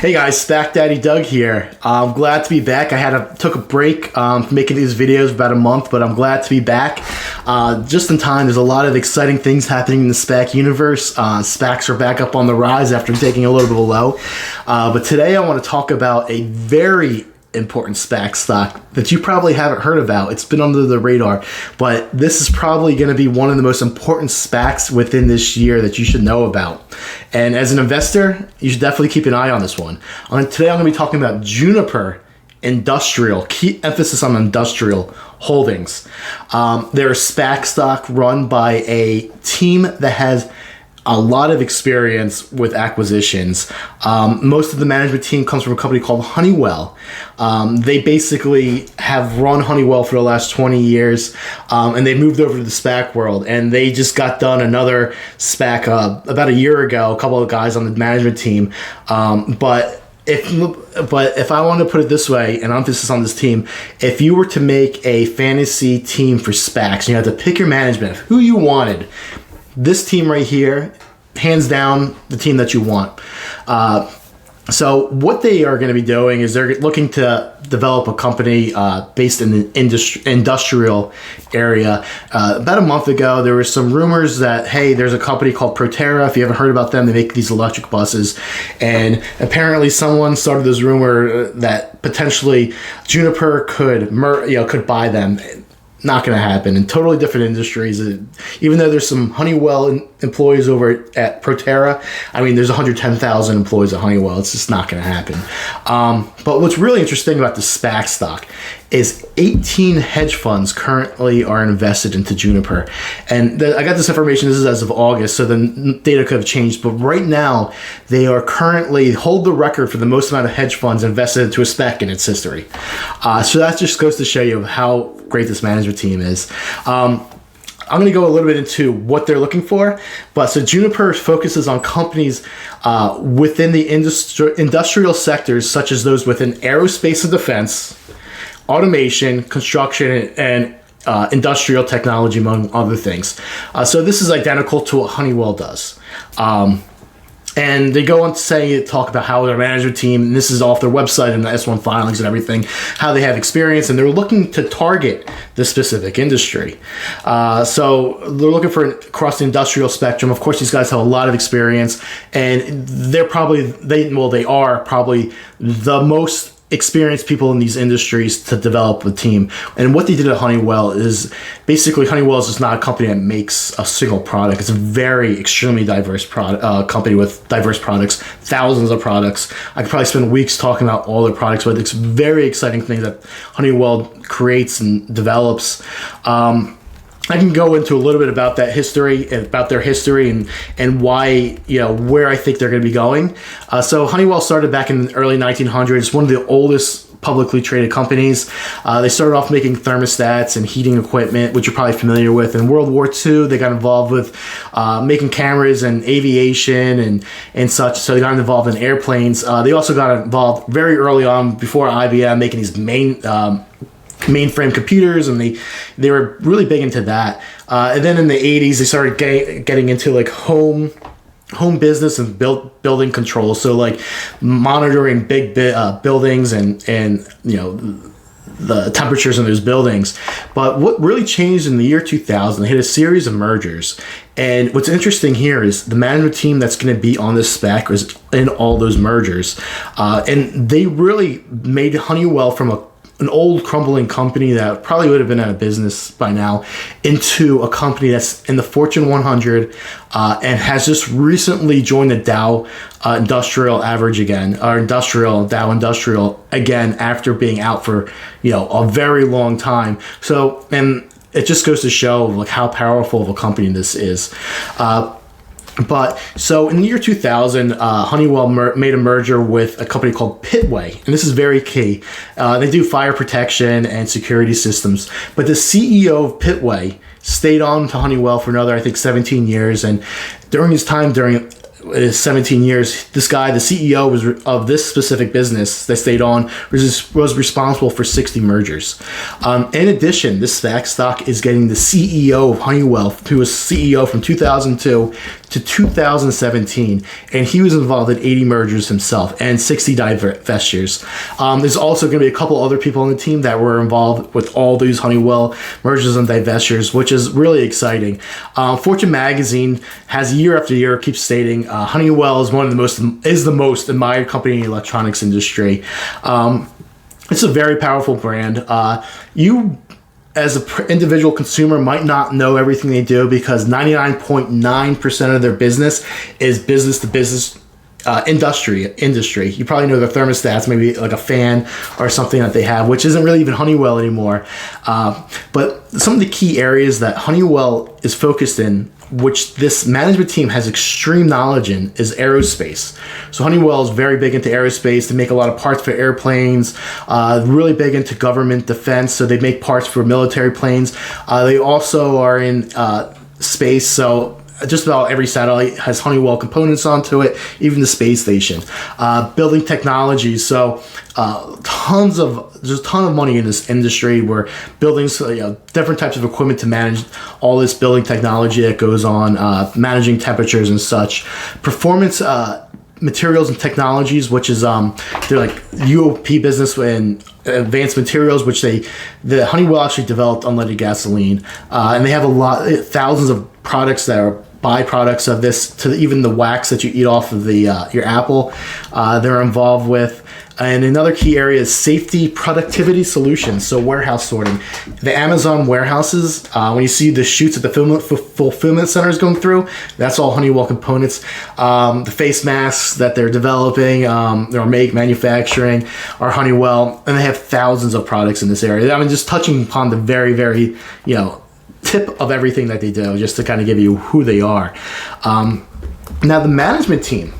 Hey guys, Spac Daddy Doug here. I'm glad to be back. Took a break from making these videos about a month, but I'm glad to be back. Just in time. There's a lot of exciting things happening in the SPAC universe. SPACs are back up on the rise after taking a little bit of a low. But today I want to talk about a very important SPAC stock that you probably haven't heard about. It's been under the radar, but this is probably going to be one of the most important SPACs within this year that you should know about. And as an investor, you should definitely keep an eye on this one. Today I'm going to be talking about Juniper Industrial, key emphasis on industrial holdings. They're a SPAC stock run by a team that has a lot of experience with acquisitions. Most of the management team comes from a company called Honeywell. They basically have run Honeywell for the last 20 years, and they moved over to the SPAC world, and they just got done another SPAC about a year ago, a couple of guys on the management team. But if I want to put it this way, and emphasis on this team, if you were to make a fantasy team for SPACs, and you had to pick your management, who you wanted, this team right here, hands down, the team that you want. So what they are going to be doing is they're looking to develop a company based in the industrial area. About a month ago, there were some rumors that, hey, there's a company called Proterra. If you haven't heard about them, they make these electric buses. And apparently someone started this rumor that potentially Juniper could buy them. Not going to happen. In totally different industries. Even though there's some Honeywell employees over at Proterra, I mean, there's 110,000 employees at Honeywell. It's just not going to happen. But what's really interesting about the SPAC stock is 18 hedge funds currently are invested into Juniper. And I got this information, this is as of August, so the data could have changed. But right now, they are currently hold the record for the most amount of hedge funds invested into a SPAC in its history. So that just goes to show you how great this management team is. I'm going to go a little bit into what they're looking for. But so Juniper focuses on companies within the industrial sectors, such as those within aerospace and defense, automation, construction, and industrial technology, among other things. So this is identical to what Honeywell does. And they go on to talk about how their management team, and this is off their website and the S1 filings and everything, how they have experience, and they're looking to target this specific industry. So they're looking for across the industrial spectrum. Of course, these guys have a lot of experience, and they are probably the most experienced people in these industries to develop a team. And what they did at Honeywell is basically Honeywell is just not a company that makes a single product. It's a very extremely diverse company with diverse products, thousands of products. I could probably spend weeks talking about all their products, but it's very exciting things that Honeywell creates and develops. I can go into a little bit about that history, about their history, and why, where I think they're going to be going. So Honeywell started back in the early 1900s, one of the oldest publicly traded companies. They started off making thermostats and heating equipment, which you're probably familiar with. In World War II, they got involved with making cameras and aviation and such. So they got involved in airplanes. They also got involved very early on, before IBM, making these mainframe computers, and they were really big into that. And then in the 80s, they started getting into like home business and building control. So like monitoring big buildings and the temperatures in those buildings. But what really changed in the year 2000, they hit a series of mergers. And what's interesting here is the management team that's going to be on this SPAC was in all those mergers. And they really made Honeywell from an old crumbling company that probably would have been out of business by now into a company that's in the Fortune 100 and has just recently joined the Dow Industrial Average again, or Dow Industrial again, after being out for a very long time. So, and it just goes to show like how powerful of a company this is. But so in the year 2000, Honeywell made a merger with a company called Pitway, and this is very key. They do fire protection and security systems. But the CEO of Pitway stayed on to Honeywell for another, I think, 17 years. And during his time, during his 17 years, this guy, the CEO of this specific business that stayed on, was responsible for 60 mergers. In addition, this SPAC stock is getting the CEO of Honeywell, who was CEO from 2002 to 2017, and he was involved in 80 mergers himself and 60 divestitures. There's also going to be a couple other people on the team that were involved with all these Honeywell mergers and divestitures, which is really exciting. Fortune magazine has year after year keeps stating Honeywell is the most admired company in the electronics industry. It's a very powerful brand. You, as an individual consumer, might not know everything they do because 99.9% of their business is business to business industry. You probably know their thermostats, maybe like a fan or something that they have, which isn't really even Honeywell anymore. But some of the key areas that Honeywell is focused in, which this management team has extreme knowledge in, is aerospace. So Honeywell is very big into aerospace. They make a lot of parts for airplanes, really big into government defense. So they make parts for military planes. They also are in space. So just about every satellite has Honeywell components onto it, even the space station. Building technology. So there's a ton of money in this industry. We're building different types of equipment to manage all this building technology that goes on, managing temperatures and such. Performance materials and technologies, which is they're like UOP business and advanced materials, which the Honeywell actually developed unleaded gasoline, and they have thousands of products that are byproducts of this, to even the wax that you eat off of your apple. They're involved with. And another key area is safety productivity solutions, so warehouse sorting. The Amazon warehouses, when you see the chutes that the fulfillment centers going through, that's all Honeywell components. The face masks that they're developing, or manufacturing, are Honeywell, and they have thousands of products in this area. I mean, just touching upon the very, very, tip of everything that they do, just to kind of give you who they are. Now, the management team.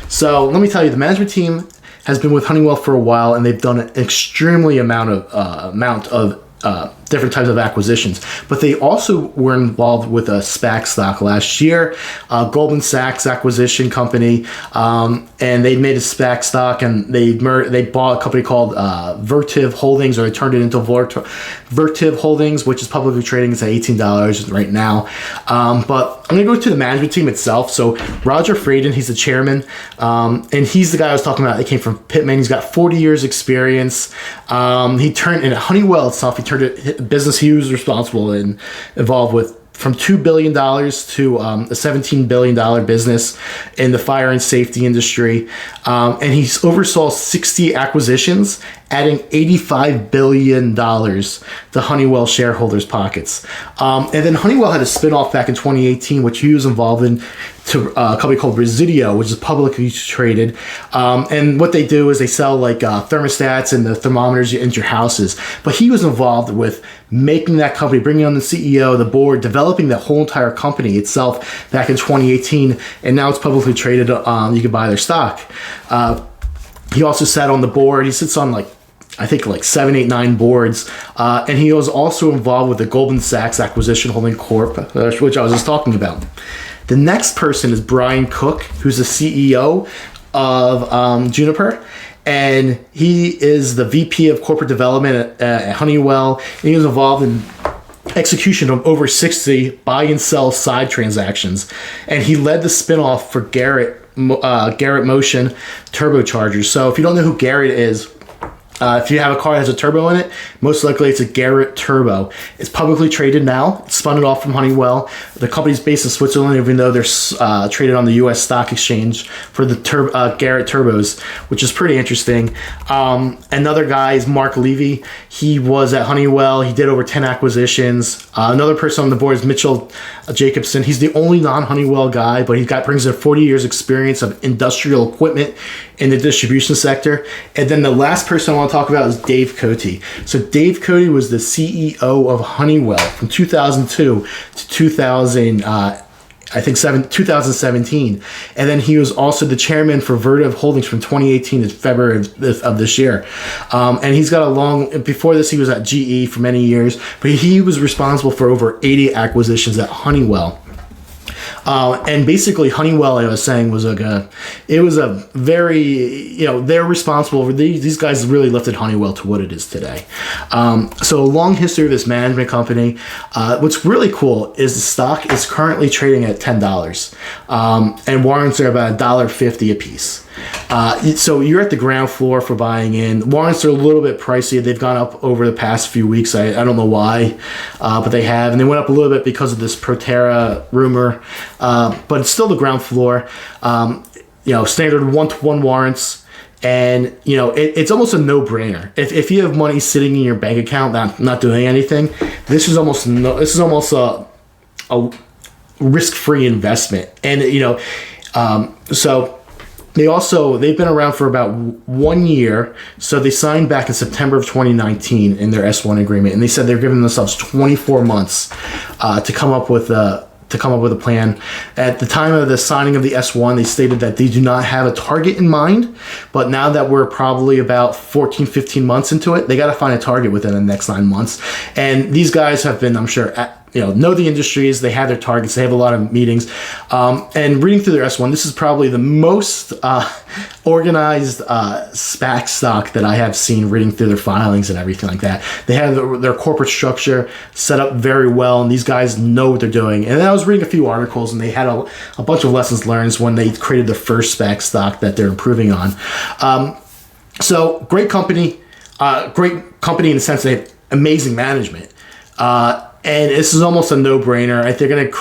So let me tell you, the management team has been with Honeywell for a while, and they've done an extremely amount of different types of acquisitions. But they also were involved with a Spac Stock last year, Goldman Sachs acquisition company, and they made a Spac Stock, and they bought a company called Vertiv Holdings, or they turned it into Vertiv Holdings, which is publicly trading. It's at $18 right now. But I'm going to go to the management team itself. So Roger Fraden, he's the chairman, and he's the guy I was talking about. He came from Pittman. He's got 40 years experience. He turned, in Honeywell itself, he turned it business he was responsible and involved with from $2 billion to a $17 billion business in the fire and safety industry. And he oversaw 60 acquisitions, adding $85 billion to Honeywell shareholders' pockets. And then Honeywell had a spinoff back in 2018, which he was involved in, to a company called Resideo, which is publicly traded. And what they do is they sell like thermostats and the thermometers into your houses. But he was involved with making that company, bringing on the CEO, the board, developing the whole entire company itself back in 2018. And now it's publicly traded. You can buy their stock. He also sat on the board. He sits on I think 7, 8, 9 boards. And he was also involved with the Goldman Sachs Acquisition Holding Corp, which I was just talking about. The next person is Brian Cook, who's the CEO of Juniper. And he is the VP of Corporate Development at Honeywell. And he was involved in execution of over 60 buy and sell side transactions. And he led the spinoff for Garrett Motion turbochargers. So if you don't know who Garrett is, if you have a car that has a turbo in it, most likely it's a Garrett turbo. It's publicly traded now. It's spun it off from Honeywell. The company's based in Switzerland, even though they're traded on the U.S. stock exchange for the Garrett turbos, which is pretty interesting. Another guy is Mark Levy. He was at Honeywell. He did over 10 acquisitions. Another person on the board is Mitchell Jacobson. He's the only non-Honeywell guy, but brings in 40 years experience of industrial equipment in the distribution sector. And then the last person I want to talk about is Dave Cote. So Dave Cote was the CEO of Honeywell from 2002 to 2017. And then he was also the chairman for Vertiv Holdings from 2018 to February of this year. And he's got before this he was at GE for many years, but he was responsible for over 80 acquisitions at Honeywell. And basically Honeywell, I was saying, was it was a very, they're responsible for these guys really lifted Honeywell to what it is today. So a long history of this management company. What's really cool is the stock is currently trading at $10, and warrants are about $1.50 a piece. So you're at the ground floor for buying in. Warrants are a little bit pricey. They've gone up over the past few weeks. I don't know why, but they have. And they went up a little bit because of this Proterra rumor. But it's still the ground floor. Standard 1-to-1 warrants. And, it's almost a no-brainer. If you have money sitting in your bank account not doing anything, this is almost a risk-free investment. And, so they've been around for about 1 year. So they signed back in September of 2019 in their S1 agreement, and they said they're giving themselves 24 months to come up with a plan. At the time of the signing of the S1, they stated that they do not have a target in mind, but now that we're probably about 14-15 months into it, they got to find a target within the next 9 months. And these guys have been, I'm sure, know the industries. They have their targets. They have a lot of meetings. And reading through their S1, this is probably the most organized Spac stock that I have seen, reading through their filings and everything like that. They have their corporate structure set up very well, and these guys know what they're doing. And then I was reading a few articles, and they had a bunch of lessons learned when they created the first Spac stock that they're improving on. So great company in the sense they have amazing management. And this is almost a no-brainer. They're going to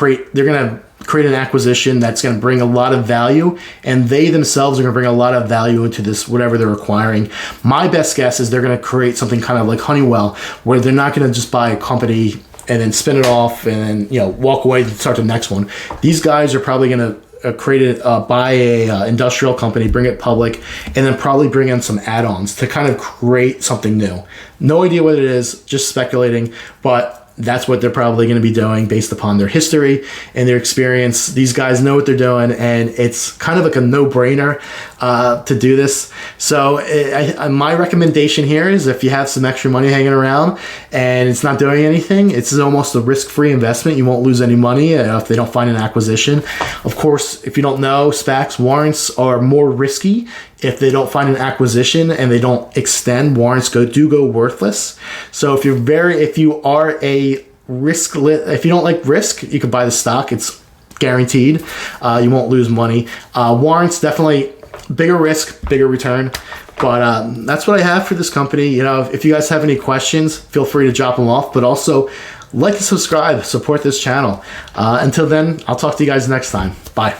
create an acquisition that's going to bring a lot of value, and they themselves are going to bring a lot of value into this, whatever they're acquiring. My best guess is they're going to create something kind of like Honeywell, where they're not going to just buy a company and then spin it off and then walk away and start the next one. These guys are probably going to buy a industrial company, bring it public, and then probably bring in some add-ons to kind of create something new. No idea what it is, just speculating, but that's what they're probably going to be doing based upon their history and their experience. These guys know what they're doing, and it's kind of like a no-brainer to do this. So my recommendation here is, if you have some extra money hanging around and it's not doing anything, it's almost a risk-free investment. You won't lose any money if they don't find an acquisition. Of course, if you don't know, SPACs, warrants are more risky. If they don't find an acquisition and they don't extend, warrants do go worthless. So if you are a if you don't like risk, you can buy the stock. It's guaranteed. You won't lose money. Warrants, definitely bigger risk, bigger return. But that's what I have for this company. If you guys have any questions, feel free to drop them off. But also, like and subscribe, support this channel. Until then, I'll talk to you guys next time. Bye.